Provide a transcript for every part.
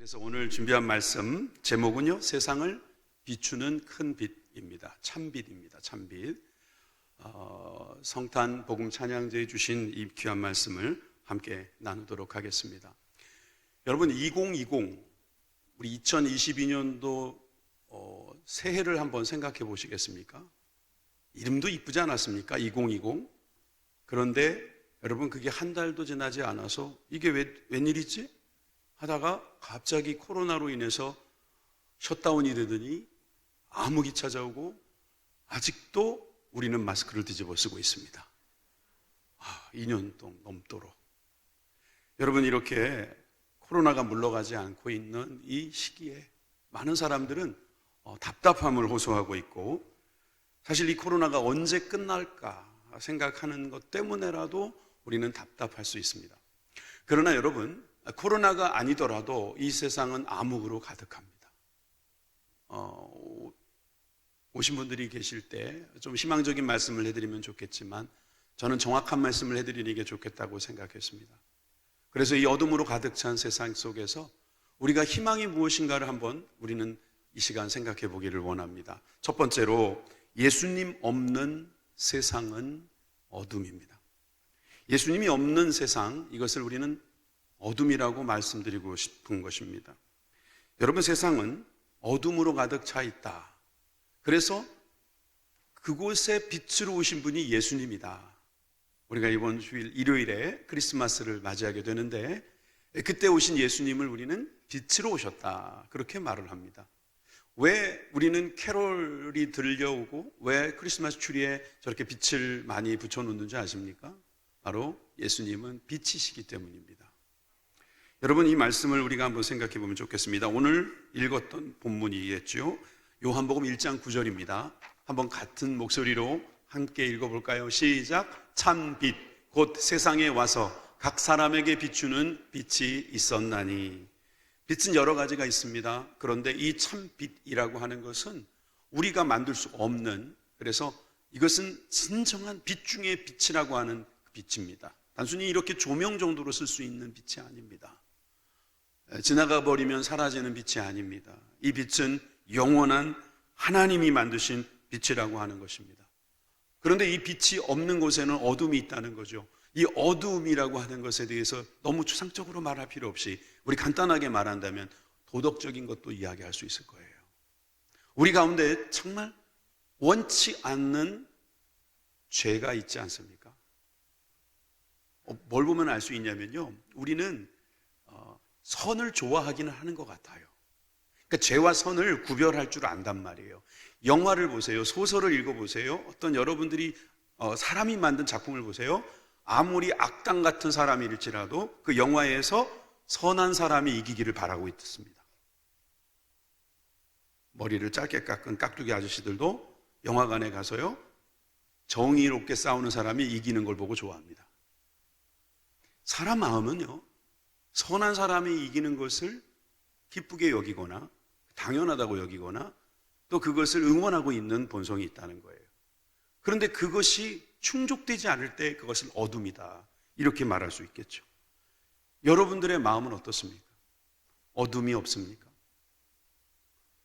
그래서 오늘 준비한 말씀 제목은요, 세상을 비추는 큰 빛입니다. 참빛입니다. 참빛. 성탄 복음 찬양제에 주신 이 귀한 말씀을 함께 나누도록 하겠습니다. 여러분, 2020 우리 2022년도 새해를 한번 생각해 보시겠습니까? 이름도 이쁘지 않았습니까? 2020. 그런데 여러분, 그게 한 달도 지나지 않아서 이게 웬일이지? 하다가 갑자기 코로나로 인해서 셧다운이 되더니 암흑이 찾아오고 아직도 우리는 마스크를 뒤집어 쓰고 있습니다. 2년 넘도록. 여러분, 이렇게 코로나가 물러가지 않고 있는 이 시기에 많은 사람들은 답답함을 호소하고 있고, 사실 이 코로나가 언제 끝날까 생각하는 것 때문에라도 우리는 답답할 수 있습니다. 그러나 여러분, 코로나가 아니더라도 이 세상은 암흑으로 가득합니다. 오신 분들이 계실 때 좀 희망적인 말씀을 해드리면 좋겠지만 저는 정확한 말씀을 해드리는 게 좋겠다고 생각했습니다. 그래서 이 어둠으로 가득 찬 세상 속에서 우리가 희망이 무엇인가를 한번 우리는 이 시간 생각해 보기를 원합니다. 첫 번째로, 예수님 없는 세상은 어둠입니다. 예수님이 없는 세상, 이것을 우리는 어둠이라고 말씀드리고 싶은 것입니다. 여러분, 세상은 어둠으로 가득 차 있다. 그래서 그곳에 빛으로 오신 분이 예수님이다. 우리가 이번 주일 일요일에 크리스마스를 맞이하게 되는데, 그때 오신 예수님을 우리는 빛으로 오셨다, 그렇게 말을 합니다. 왜 우리는 캐롤이 들려오고 왜 크리스마스 트리에 저렇게 빛을 많이 붙여놓는지 아십니까? 바로 예수님은 빛이시기 때문입니다. 여러분, 이 말씀을 우리가 한번 생각해 보면 좋겠습니다. 오늘 읽었던 본문이겠죠. 요한복음 1장 9절입니다. 한번 같은 목소리로 함께 읽어볼까요? 시작. 참빛 곧 세상에 와서 각 사람에게 비추는 빛이 있었나니. 빛은 여러 가지가 있습니다. 그런데 이 참빛이라고 하는 것은 우리가 만들 수 없는, 그래서 이것은 진정한 빛 중의 빛이라고 하는 빛입니다. 단순히 이렇게 조명 정도로 쓸 수 있는 빛이 아닙니다. 지나가 버리면 사라지는 빛이 아닙니다. 이 빛은 영원한 하나님이 만드신 빛이라고 하는 것입니다. 그런데 이 빛이 없는 곳에는 어둠이 있다는 거죠. 이 어둠이라고 하는 것에 대해서 너무 추상적으로 말할 필요 없이 우리 간단하게 말한다면 도덕적인 것도 이야기할 수 있을 거예요. 우리 가운데 정말 원치 않는 죄가 있지 않습니까? 뭘 보면 알 수 있냐면요, 우리는 선을 좋아하기는 하는 것 같아요. 그러니까 죄와 선을 구별할 줄 안단 말이에요. 영화를 보세요. 소설을 읽어보세요. 어떤 여러분들이 사람이 만든 작품을 보세요. 아무리 악당 같은 사람일지라도 그 영화에서 선한 사람이 이기기를 바라고 있습니다. 머리를 짧게 깎은 깍두기 아저씨들도 영화관에 가서요, 정의롭게 싸우는 사람이 이기는 걸 보고 좋아합니다. 사람 마음은요, 선한 사람이 이기는 것을 기쁘게 여기거나 당연하다고 여기거나 또 그것을 응원하고 있는 본성이 있다는 거예요. 그런데 그것이 충족되지 않을 때 그것은 어둠이다, 이렇게 말할 수 있겠죠. 여러분들의 마음은 어떻습니까? 어둠이 없습니까?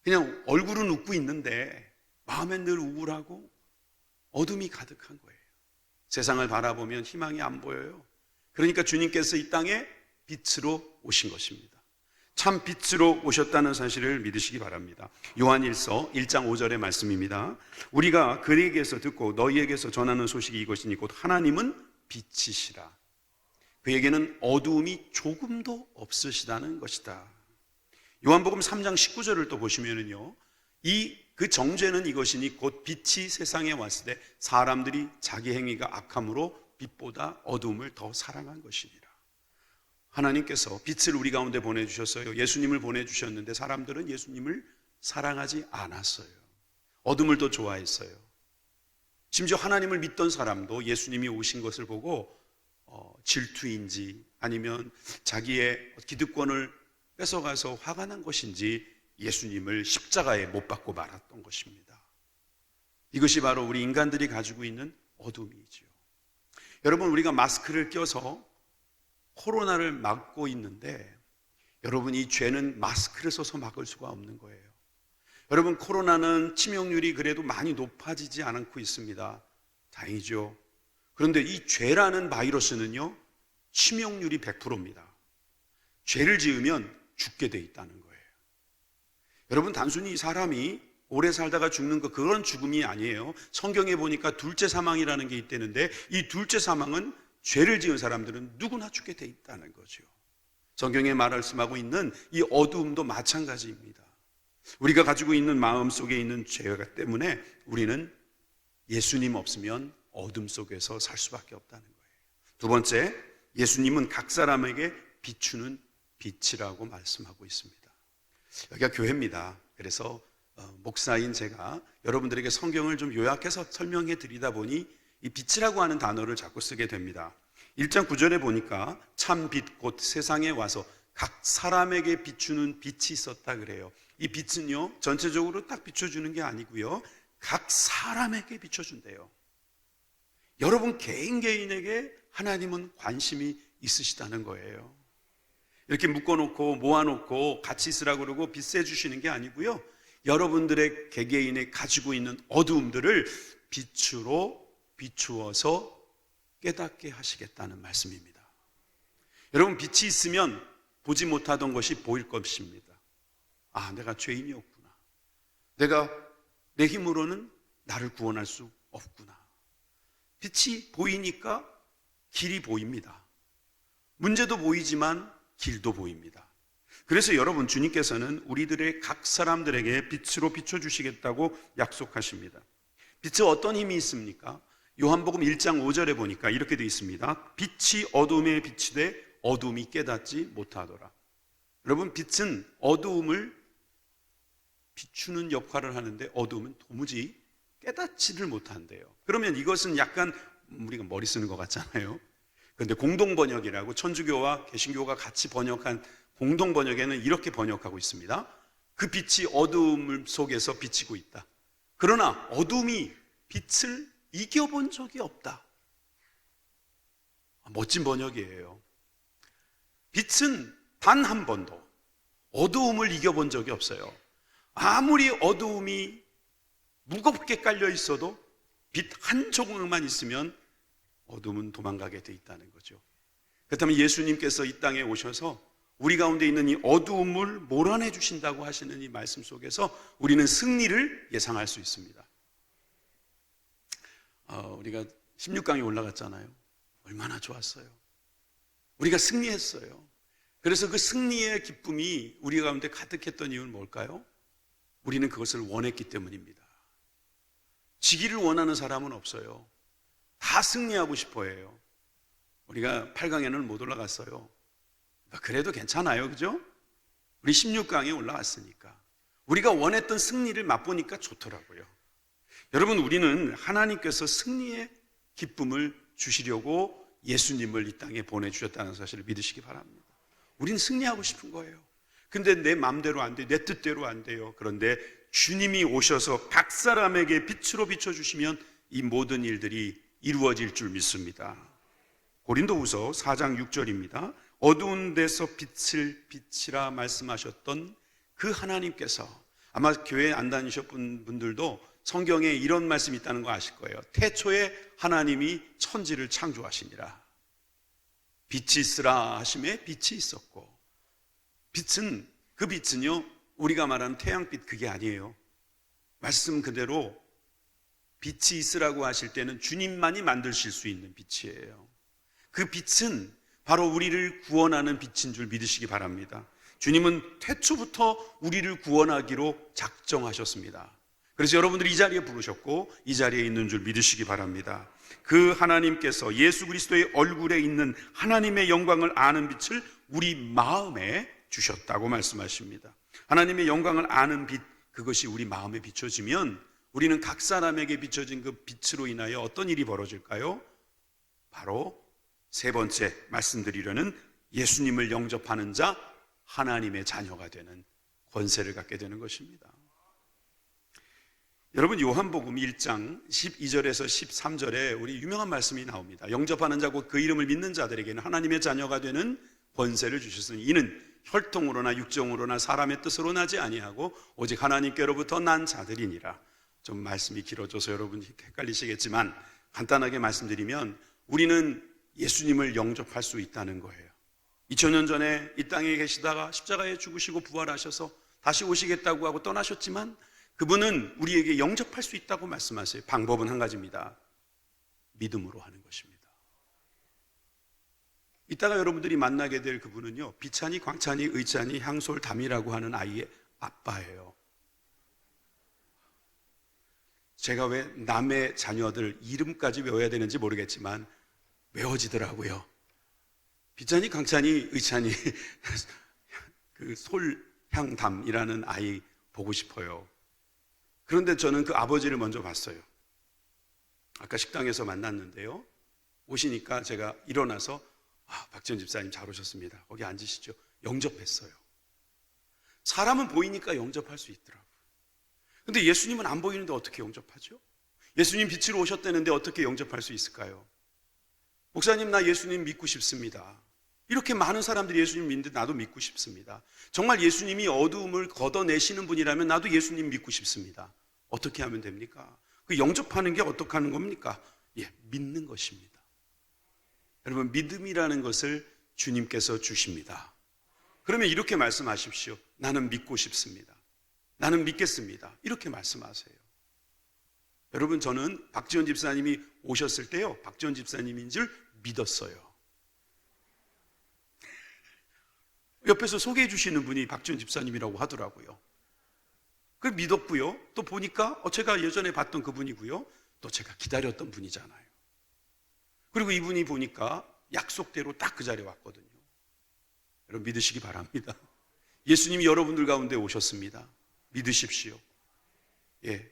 그냥 얼굴은 웃고 있는데 마음엔 늘 우울하고 어둠이 가득한 거예요. 세상을 바라보면 희망이 안 보여요. 그러니까 주님께서 이 땅에 빛으로 오신 것입니다. 참 빛으로 오셨다는 사실을 믿으시기 바랍니다. 요한일서 1장 5절의 말씀입니다. 우리가 그에게서 듣고 너희에게서 전하는 소식이 이것이니 곧 하나님은 빛이시라. 그에게는 어두움이 조금도 없으시다는 것이다. 요한복음 3장 19절을 또 보시면은요, 그 정죄는 이것이니 곧 빛이 세상에 왔을 때 사람들이 자기 행위가 악함으로 빛보다 어두움을 더 사랑한 것이니라. 하나님께서 빛을 우리 가운데 보내주셨어요. 예수님을 보내주셨는데 사람들은 예수님을 사랑하지 않았어요. 어둠을 더 좋아했어요. 심지어 하나님을 믿던 사람도 예수님이 오신 것을 보고 질투인지 아니면 자기의 기득권을 뺏어가서 화가 난 것인지 예수님을 십자가에 못 박고 말았던 것입니다. 이것이 바로 우리 인간들이 가지고 있는 어둠이죠. 여러분, 우리가 마스크를 껴서 코로나를 막고 있는데 여러분, 이 죄는 마스크를 써서 막을 수가 없는 거예요. 여러분, 코로나는 치명률이 그래도 많이 높아지지 않고 있습니다. 다행이죠. 그런데 이 죄라는 바이러스는요, 치명률이 100%입니다. 죄를 지으면 죽게 돼 있다는 거예요. 여러분, 단순히 사람이 오래 살다가 죽는 거, 그런 죽음이 아니에요. 성경에 보니까 둘째 사망이라는 게 있다는데, 이 둘째 사망은 죄를 지은 사람들은 누구나 죽게 돼 있다는 거죠. 성경에 말씀하고 있는 이 어두움도 마찬가지입니다. 우리가 가지고 있는 마음 속에 있는 죄가 때문에 우리는 예수님 없으면 어둠 속에서 살 수밖에 없다는 거예요. 두 번째, 예수님은 각 사람에게 비추는 빛이라고 말씀하고 있습니다. 여기가 교회입니다. 그래서 목사인 제가 여러분들에게 성경을 좀 요약해서 설명해 드리다 보니 이 빛이라고 하는 단어를 자꾸 쓰게 됩니다. 1장 9절에 보니까 참 빛 곧 세상에 와서 각 사람에게 비추는 빛이 있었다 그래요. 이 빛은요, 전체적으로 딱 비춰주는 게 아니고요, 각 사람에게 비춰준대요. 여러분 개인에게 하나님은 관심이 있으시다는 거예요. 이렇게 묶어놓고 모아놓고 같이 있으라고 그러고 빛세 주시는 게 아니고요, 여러분들의 개개인이 가지고 있는 어두움들을 빛으로 비추어서 깨닫게 하시겠다는 말씀입니다. 여러분, 빛이 있으면 보지 못하던 것이 보일 것입니다. 아, 내가 죄인이었구나. 내가 내 힘으로는 나를 구원할 수 없구나. 빛이 보이니까 길이 보입니다. 문제도 보이지만 길도 보입니다. 그래서 여러분, 주님께서는 우리들의 각 사람들에게 빛으로 비춰주시겠다고 약속하십니다. 빛에 어떤 힘이 있습니까? 요한복음 1장 5절에 보니까 이렇게 되어 있습니다. 빛이 어둠에 비치되 어둠이 깨닫지 못하더라. 여러분, 빛은 어두움을 비추는 역할을 하는데 어두움은 도무지 깨닫지를 못한대요. 그러면 이것은 약간 우리가 머리 쓰는 것 같잖아요. 그런데 공동번역이라고 천주교와 개신교가 같이 번역한 공동번역에는 이렇게 번역하고 있습니다. 그 빛이 어두움 속에서 비치고 있다. 그러나 어둠이 빛을 이겨본 적이 없다. 멋진 번역이에요. 빛은 단 한 번도 어두움을 이겨본 적이 없어요. 아무리 어두움이 무겁게 깔려 있어도 빛 한 조각만 있으면 어둠은 도망가게 돼 있다는 거죠. 그렇다면 예수님께서 이 땅에 오셔서 우리 가운데 있는 이 어두움을 몰아내 주신다고 하시는 이 말씀 속에서 우리는 승리를 예상할 수 있습니다. 우리가 16강에 올라갔잖아요. 얼마나 좋았어요. 우리가 승리했어요. 그래서 그 승리의 기쁨이 우리 가운데 가득했던 이유는 뭘까요? 우리는 그것을 원했기 때문입니다. 지기를 원하는 사람은 없어요. 다 승리하고 싶어 해요. 우리가 8강에는 못 올라갔어요. 그래도 괜찮아요, 그죠? 우리 16강에 올라왔으니까. 우리가 원했던 승리를 맛보니까 좋더라고요. 여러분, 우리는 하나님께서 승리의 기쁨을 주시려고 예수님을 이 땅에 보내주셨다는 사실을 믿으시기 바랍니다. 우리는 승리하고 싶은 거예요. 근데 내 마음대로 안 돼요. 내 뜻대로 안 돼요. 그런데 주님이 오셔서 각 사람에게 빛으로 비춰주시면 이 모든 일들이 이루어질 줄 믿습니다. 고린도후서 4장 6절입니다. 어두운 데서 빛을 비치라 말씀하셨던 그 하나님께서, 아마 교회 안 다니셨던 분들도 성경에 이런 말씀이 있다는 거 아실 거예요. 태초에 하나님이 천지를 창조하시니라. 빛이 있으라 하심에 빛이 있었고, 빛은, 그 빛은요, 우리가 말하는 태양빛 그게 아니에요. 말씀 그대로 빛이 있으라고 하실 때는 주님만이 만드실 수 있는 빛이에요. 그 빛은 바로 우리를 구원하는 빛인 줄 믿으시기 바랍니다. 주님은 태초부터 우리를 구원하기로 작정하셨습니다. 그래서 여러분들이 이 자리에 부르셨고 이 자리에 있는 줄 믿으시기 바랍니다. 그 하나님께서 예수 그리스도의 얼굴에 있는 하나님의 영광을 아는 빛을 우리 마음에 주셨다고 말씀하십니다. 하나님의 영광을 아는 빛, 그것이 우리 마음에 비춰지면 우리는 각 사람에게 비춰진 그 빛으로 인하여 어떤 일이 벌어질까요? 바로 세 번째 말씀드리려는 예수님을 영접하는 자, 하나님의 자녀가 되는 권세를 갖게 되는 것입니다. 여러분, 요한복음 1장 12절에서 13절에 우리 유명한 말씀이 나옵니다. 영접하는 자고 그 이름을 믿는 자들에게는 하나님의 자녀가 되는 권세를 주셨으니 이는 혈통으로나 육정으로나 사람의 뜻으로 나지 아니하고 오직 하나님께로부터 난 자들이니라. 좀 말씀이 길어져서 여러분 헷갈리시겠지만 간단하게 말씀드리면 우리는 예수님을 영접할 수 있다는 거예요. 2000년 전에 이 땅에 계시다가 십자가에 죽으시고 부활하셔서 다시 오시겠다고 하고 떠나셨지만 그분은 우리에게 영접할 수 있다고 말씀하세요. 방법은 한 가지입니다. 믿음으로 하는 것입니다. 이따가 여러분들이 만나게 될 그분은요, 비찬이, 광찬이, 의찬이, 향솔, 담이라고 하는 아이의 아빠예요. 제가 왜 남의 자녀들 이름까지 외워야 되는지 모르겠지만 외워지더라고요. 비찬이, 광찬이, 의찬이, 그 솔향담이라는 아이 보고 싶어요. 그런데 저는 그 아버지를 먼저 봤어요. 아까 식당에서 만났는데요. 오시니까 제가 일어나서 박지원 집사님 잘 오셨습니다. 거기 앉으시죠. 영접했어요. 사람은 보이니까 영접할 수 있더라고요. 근데 예수님은 안 보이는데 어떻게 영접하죠? 예수님 빛으로 오셨다는데 어떻게 영접할 수 있을까요? 목사님, 나 예수님 믿고 싶습니다. 이렇게 많은 사람들이 예수님 믿는데 나도 믿고 싶습니다. 정말 예수님이 어두움을 걷어내시는 분이라면 나도 예수님 믿고 싶습니다. 어떻게 하면 됩니까? 그 영접하는 게 어떻게 하는 겁니까? 믿는 것입니다. 여러분, 믿음이라는 것을 주님께서 주십니다. 그러면 이렇게 말씀하십시오. 나는 믿고 싶습니다. 나는 믿겠습니다. 이렇게 말씀하세요. 여러분, 저는 박지원 집사님이 오셨을 때요, 박지원 집사님인 줄 믿었어요. 옆에서 소개해 주시는 분이 박지원 집사님이라고 하더라고요. 그걸 믿었고요. 또 보니까 제가 예전에 봤던 그분이고요. 또 제가 기다렸던 분이잖아요. 그리고 이분이 보니까 약속대로 딱 그 자리에 왔거든요. 여러분, 믿으시기 바랍니다. 예수님이 여러분들 가운데 오셨습니다. 믿으십시오.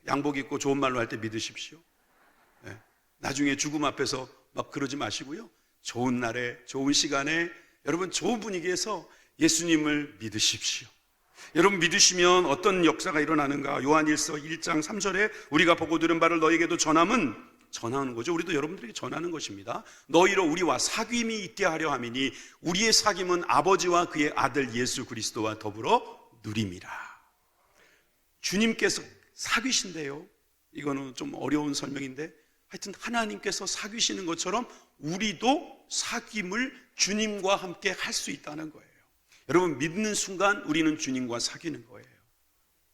양복 입고 좋은 말로 할 때 믿으십시오. 나중에 죽음 앞에서 막 그러지 마시고요. 좋은 날에, 좋은 시간에, 여러분 좋은 분위기에서 예수님을 믿으십시오. 여러분, 믿으시면 어떤 역사가 일어나는가? 요한일서 1장 3절에 우리가 보고 들은 바를 너에게도 전하는 거죠. 우리도 여러분들에게 전하는 것입니다. 너희로 우리와 사귐이 있게 하려 함이니 우리의 사귐은 아버지와 그의 아들 예수 그리스도와 더불어 누림이라. 주님께서 사귀신대요. 이거는 좀 어려운 설명인데 하여튼 하나님께서 사귀시는 것처럼 우리도 사귐을 주님과 함께 할 수 있다는 거예요. 여러분, 믿는 순간 우리는 주님과 사귀는 거예요.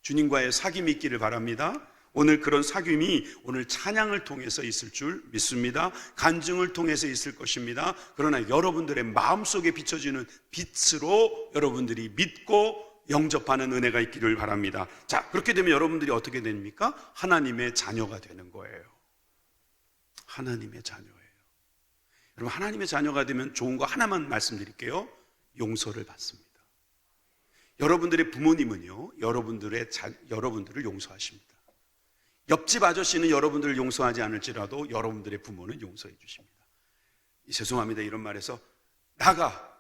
주님과의 사귐이 있기를 바랍니다. 오늘 그런 사귐이 오늘 찬양을 통해서 있을 줄 믿습니다. 간증을 통해서 있을 것입니다. 그러나 여러분들의 마음속에 비춰지는 빛으로 여러분들이 믿고 영접하는 은혜가 있기를 바랍니다. 자, 그렇게 되면 여러분들이 어떻게 됩니까? 하나님의 자녀가 되는 거예요. 하나님의 자녀예요. 여러분, 하나님의 자녀가 되면 좋은 거 하나만 말씀드릴게요. 용서를 받습니다. 여러분들의 부모님은요, 여러분들을 용서하십니다. 옆집 아저씨는 여러분들을 용서하지 않을지라도 여러분들의 부모는 용서해 주십니다. 죄송합니다, 이런 말에서 나가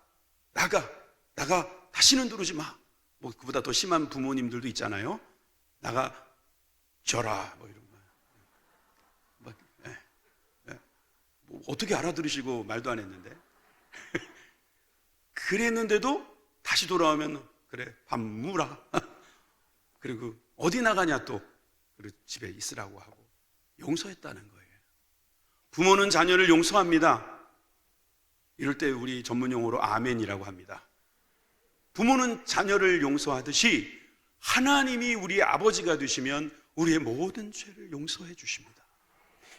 다시는 들어오지 마. 뭐 그보다 더 심한 부모님들도 있잖아요. 나가 져라 뭐 이런 말. 뭐 어떻게 알아들으시고 말도 안 했는데 그랬는데도 다시 돌아오면 그래 밥 무라. 그리고 어디 나가냐 또 그리고 집에 있으라고 하고 용서했다는 거예요. 부모는 자녀를 용서합니다. 이럴 때 우리 전문용어로 아멘이라고 합니다. 부모는 자녀를 용서하듯이 하나님이 우리의 아버지가 되시면 우리의 모든 죄를 용서해 주십니다.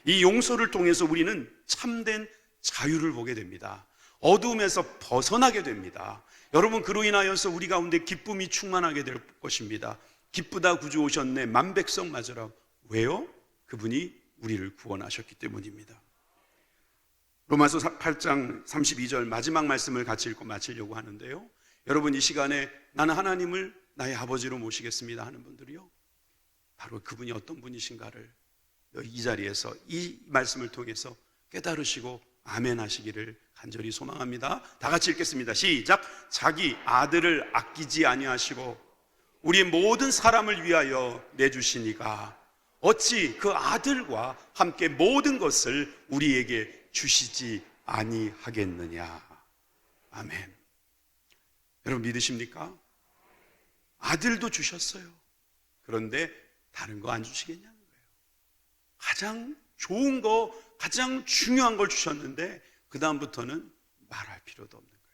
이 용서를 통해서 우리는 참된 자유를 보게 됩니다. 어두움에서 벗어나게 됩니다. 여러분, 그로 인하여서 우리 가운데 기쁨이 충만하게 될 것입니다. 기쁘다 구주 오셨네 만백성 맞으라. 왜요? 그분이 우리를 구원하셨기 때문입니다. 로마서 8장 32절 마지막 말씀을 같이 읽고 마치려고 하는데요, 여러분, 이 시간에 나는 하나님을 나의 아버지로 모시겠습니다 하는 분들이요, 바로 그분이 어떤 분이신가를 이 자리에서 이 말씀을 통해서 깨달으시고 아멘 하시기를 간절히 소망합니다. 다 같이 읽겠습니다. 시작. 자기 아들을 아끼지 아니하시고 우리의 모든 사람을 위하여 내주시니가 어찌 그 아들과 함께 모든 것을 우리에게 주시지 아니하겠느냐. 아멘. 여러분 믿으십니까? 아들도 주셨어요. 그런데 다른 거 안 주시겠냐는 거예요. 가장 좋은 거, 가장 중요한 걸 주셨는데 그 다음부터는 말할 필요도 없는 거예요.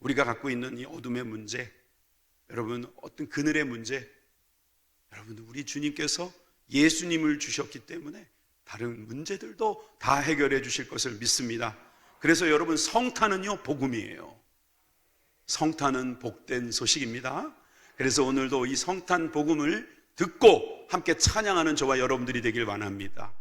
우리가 갖고 있는 이 어둠의 문제, 여러분 어떤 그늘의 문제, 여러분 우리 주님께서 예수님을 주셨기 때문에 다른 문제들도 다 해결해 주실 것을 믿습니다. 그래서 여러분 성탄은요 복음이에요. 성탄은 복된 소식입니다. 그래서 오늘도 이 성탄 복음을 듣고 함께 찬양하는 저와 여러분들이 되길 원합니다.